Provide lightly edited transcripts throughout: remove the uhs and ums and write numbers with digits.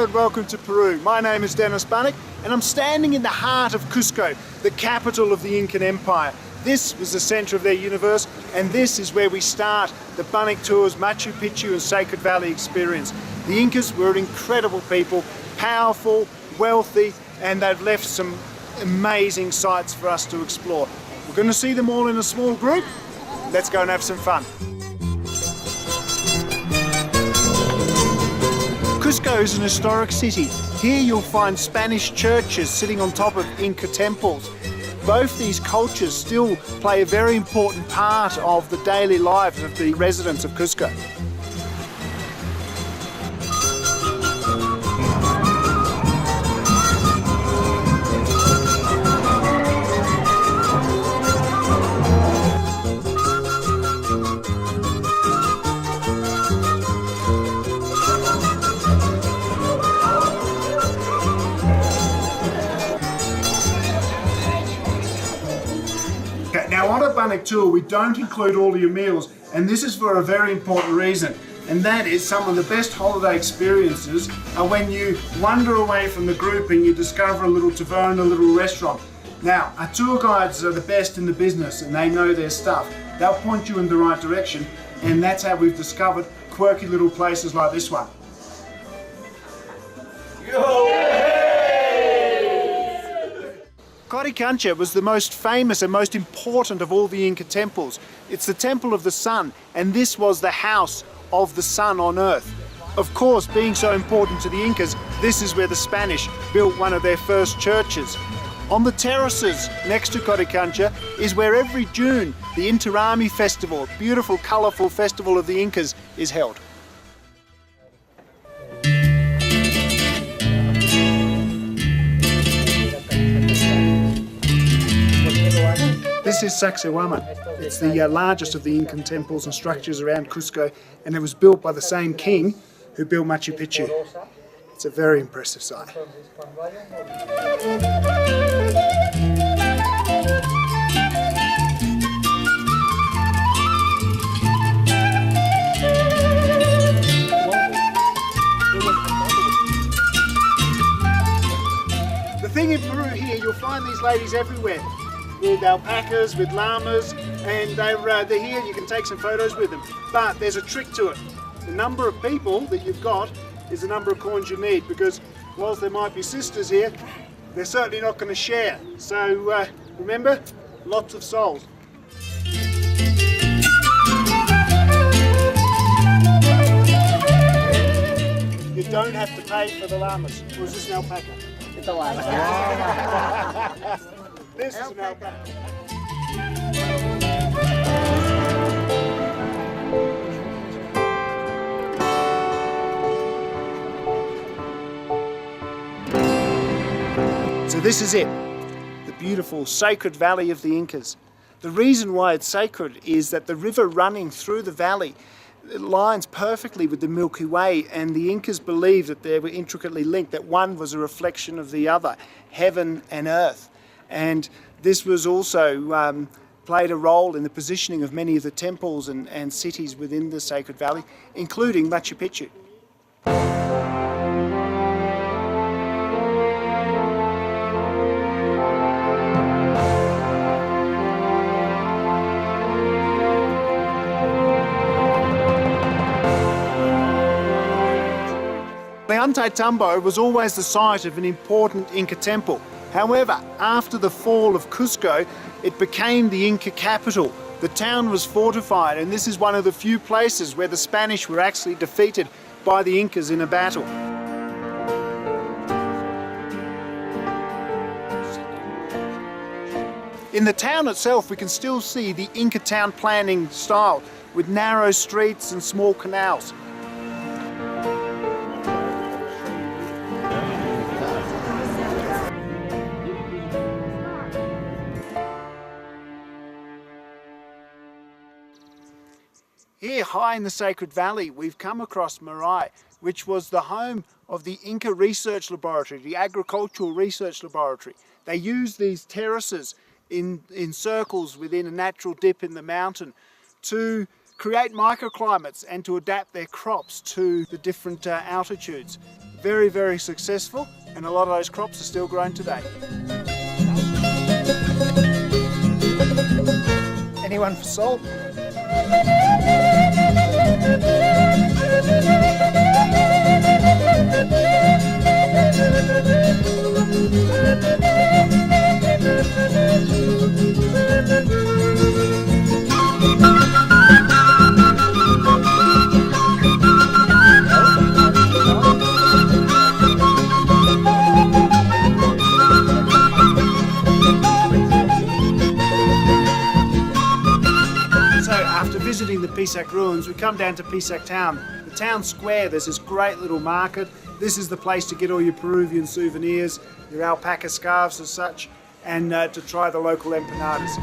Hello and welcome to Peru. My name is Bunnik and I'm standing in the heart of Cusco, the capital of the Incan Empire. This was the center of their universe, and this is where we start the Bunnik Tours, MachuPicchu and Sacred Valley experience. The Incas were incredible people, powerful, wealthy, and they've left some amazing sights for us to explore. We're going to see them all in a small group. Let's go and have some fun. Cusco is an historic city. Here you'll find Spanish churches sitting on top of Inca temples. Both these cultures still play a very important part of the daily lives of the residents of Cusco. Now on a Bunnik tour we don't include all your meals, and this is for a very important reason, and that is some of the best holiday experiences are when you wander away from the group and you discover a little tavern, a little restaurant. Now our tour guides are the best in the business and they know their stuff. They'll point you in the right direction, and that's how we've discovered quirky little places like this one. Coricancha was the most famous and most important of all the Inca temples. It's the temple of the sun, and this was the house of the sun on earth. Of course, being so important to the Incas, this is where the Spanish built one of their first churches. On the terraces next to Coricancha is where every June the Intirami festival, a beautiful, colourful festival of the Incas, is held. This is Sacsayhuaman. It's the largest of the Incan temples and structures around Cusco, and it was built by the same king who built Machu Picchu. It's a very impressive sight. The thing in Peru here, you'll find these ladies everywhere, with alpacas, with llamas, and they're here. You can take some photos with them. But there's a trick to it. The number of people that you've got is the number of coins you need, because whilst there might be sisters here, they're certainly not going to share. So remember, lots of souls. You don't have to pay for the llamas. Or is this an alpaca? It's a llama. This is an alpaca. So this is it, the beautiful sacred valley of the Incas. The reason why it's sacred is that the river running through the valley lines perfectly with the Milky Way, and the Incas believed that they were intricately linked, that one was a reflection of the other, heaven and earth. And this was also played a role in the positioning of many of the temples and cities within the Sacred Valley, including Machu Picchu. Ollantaytambo was always the site of an important Inca temple. However, after the fall of Cusco, it became the Inca capital. The town was fortified, and this is one of the few places where the Spanish were actually defeated by the Incas in a battle. In the town itself, we can still see the Inca town planning style, with narrow streets and small canals. Here, high in the Sacred Valley, we've come across Marai, which was the home of the Inca Research Laboratory, the Agricultural Research Laboratory. They used these terraces in circles within a natural dip in the mountain to create microclimates and to adapt their crops to the different altitudes. Very, very successful, and a lot of those crops are still grown today. Anyone for salt? Visiting the Pisac ruins, we come down to Pisac town. The town square, there's this great little market. This is the place to get all your Peruvian souvenirs, your alpaca scarves and such, and to try the local empanadas.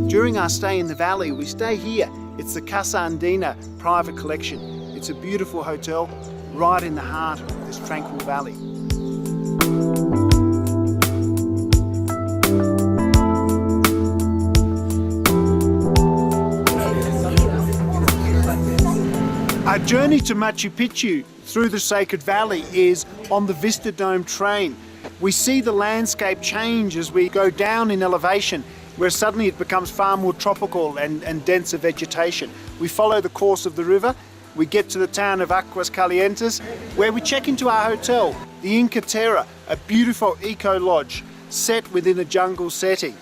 During our stay in the valley, we stay here. It's the Casa Andina private collection. It's a beautiful hotel right in the heart of this tranquil valley. Our journey to Machu Picchu through the Sacred Valley is on the Vista Dome train. We see the landscape change as we go down in elevation, where suddenly it becomes far more tropical and denser vegetation. We follow the course of the river, we get to the town of Aguas Calientes, where we check into our hotel, the Inca Terra, a beautiful eco-lodge set within a jungle setting.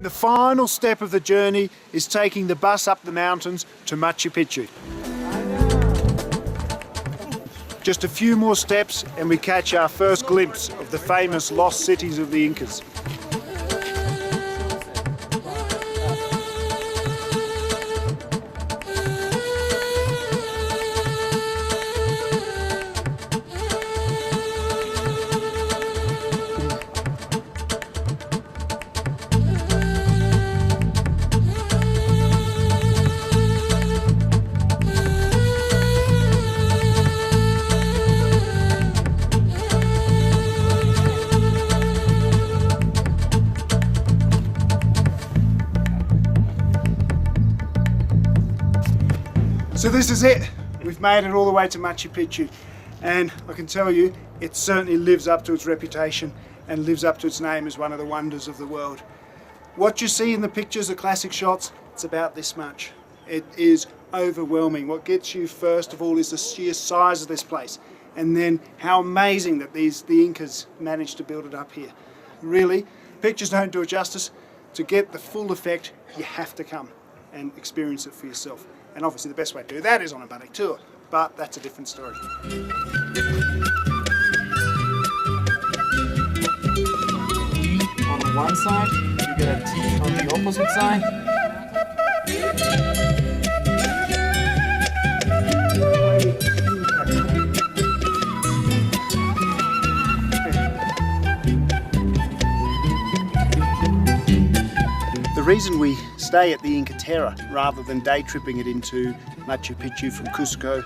The final step of the journey is taking the bus up the mountains to Machu Picchu. Just a few more steps and we catch our first glimpse of the famous lost cities of the Incas. So this is it. We've made it all the way to Machu Picchu, and I can tell you it certainly lives up to its reputation and lives up to its name as one of the wonders of the world. What you see in the pictures, the classic shots, it's about this much. It is overwhelming. What gets you first of all is the sheer size of this place, and then how amazing that the Incas managed to build it up here. Really, pictures don't do it justice. To get the full effect, you have to come and experience it for yourself. And obviously the best way to do that is on a Bunnik tour, but that's a different story. On the one side, you get a T on the opposite side. The reason we stay at the Inca Terra rather than day tripping it into Machu Picchu from Cusco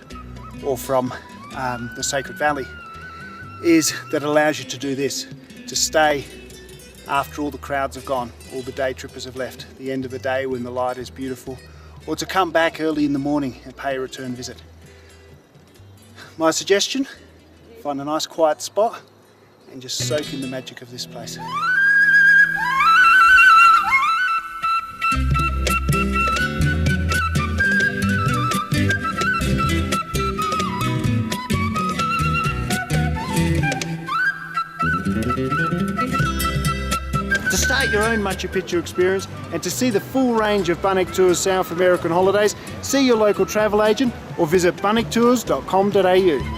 or from the Sacred Valley is that it allows you to do this, to stay after all the crowds have gone, all the day trippers have left, the end of the day when the light is beautiful, or to come back early in the morning and pay a return visit. My suggestion, find a nice quiet spot and just soak in the magic of this place. To start your own Machu Picchu experience and to see the full range of Bunnik Tours South American holidays, see your local travel agent or visit bunniktours.com.au.